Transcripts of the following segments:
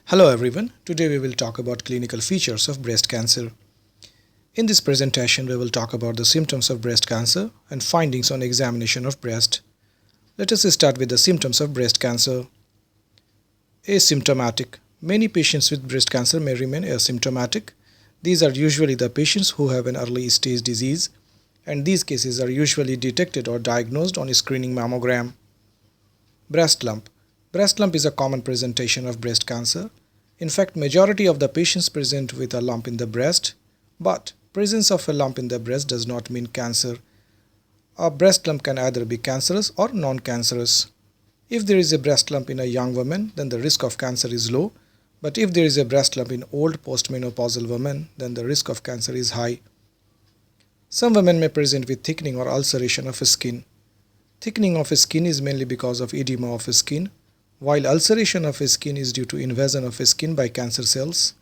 Hello everyone, today we will talk about clinical features of breast cancer. In this presentation we will talk about the symptoms of breast cancer and findings on examination of breast. Let us start with the symptoms of breast cancer. Asymptomatic. Many patients with breast cancer may remain asymptomatic. These are usually the patients who have an early stage disease, and these cases are usually detected or diagnosed on a screening mammogram. Breast lump. Breast lump is a common presentation of breast cancer. In fact, majority of the patients present with a lump in the breast, but presence of a lump in the breast does not mean cancer. A breast lump can either be cancerous or non-cancerous. If there is a breast lump in a young woman, then the risk of cancer is low, but if there is a breast lump in old postmenopausal women, then the risk of cancer is high. Some women may present with thickening or ulceration of skin. Thickening of skin is mainly because of edema of skin, while ulceration of skin is due to invasion of skin by cancer cells.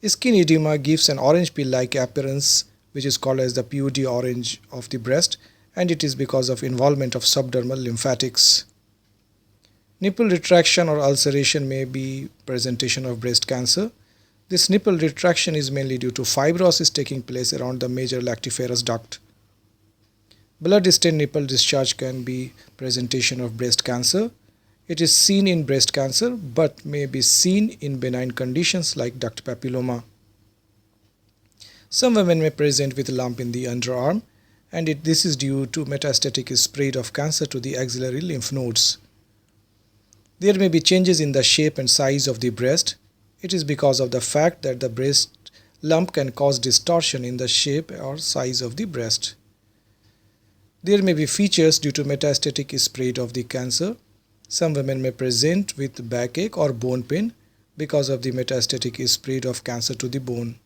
Skin edema gives an orange peel-like appearance, which is called as the PUD orange of the breast, and it is because of involvement of subdermal lymphatics. Nipple retraction or ulceration may be presentation of breast cancer. This nipple retraction is mainly due to fibrosis taking place around the major lactiferous duct. Blood-stained nipple discharge can be presentation of breast cancer. It is seen in breast cancer but may be seen in benign conditions like duct papilloma. Some women may present with a lump in the underarm, and this is due to metastatic spread of cancer to the axillary lymph nodes. There may be changes in the shape and size of the breast. It is because of the fact that the breast lump can cause distortion in the shape or size of the breast. There may be features due to metastatic spread of the cancer. Some women may present with backache or bone pain because of the metastatic spread of cancer to the bone.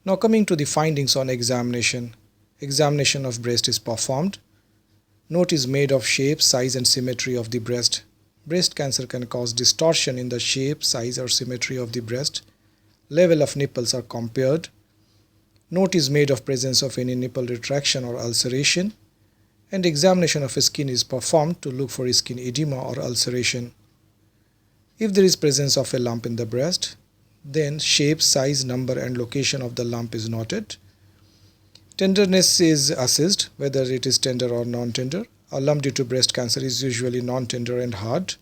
Now coming to the findings on examination. Examination of breast is performed. Note is made of shape, size and symmetry of the breast. Breast cancer can cause distortion in the shape, size or symmetry of the breast. Level of nipples are compared. Note is made of presence of any nipple retraction or ulceration, and examination of skin is performed to look for skin edema or ulceration. If there is presence of a lump in the breast, then shape, size, number and location of the lump is noted. Tenderness is assessed, whether it is tender or non-tender. A lump due to breast cancer is usually non-tender and hard.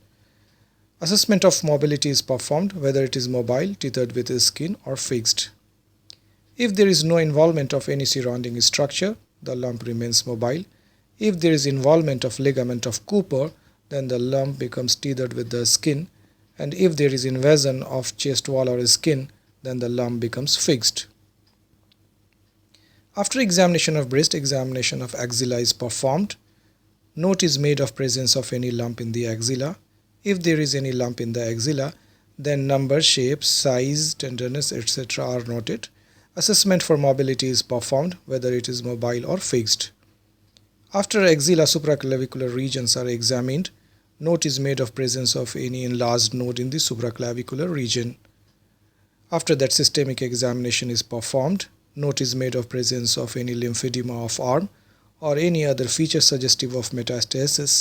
Assessment of mobility is performed, whether it is mobile, tethered with skin or fixed. If there is no involvement of any surrounding structure, the lump remains mobile. If there is involvement of ligament of Cooper, then the lump becomes tethered with the skin, and if there is invasion of chest wall or skin, then the lump becomes fixed. After examination of breast, examination of axilla is performed. Note is made of presence of any lump in the axilla. If there is any lump in the axilla, then number, shape, size, tenderness, etc. are noted. Assessment for mobility is performed, whether it is mobile or fixed. After axilla, supraclavicular regions are examined. Note is made of presence of any enlarged node in the supraclavicular region. After that, systemic examination is performed. Note is made of presence of any lymphedema of arm or any other feature suggestive of metastasis.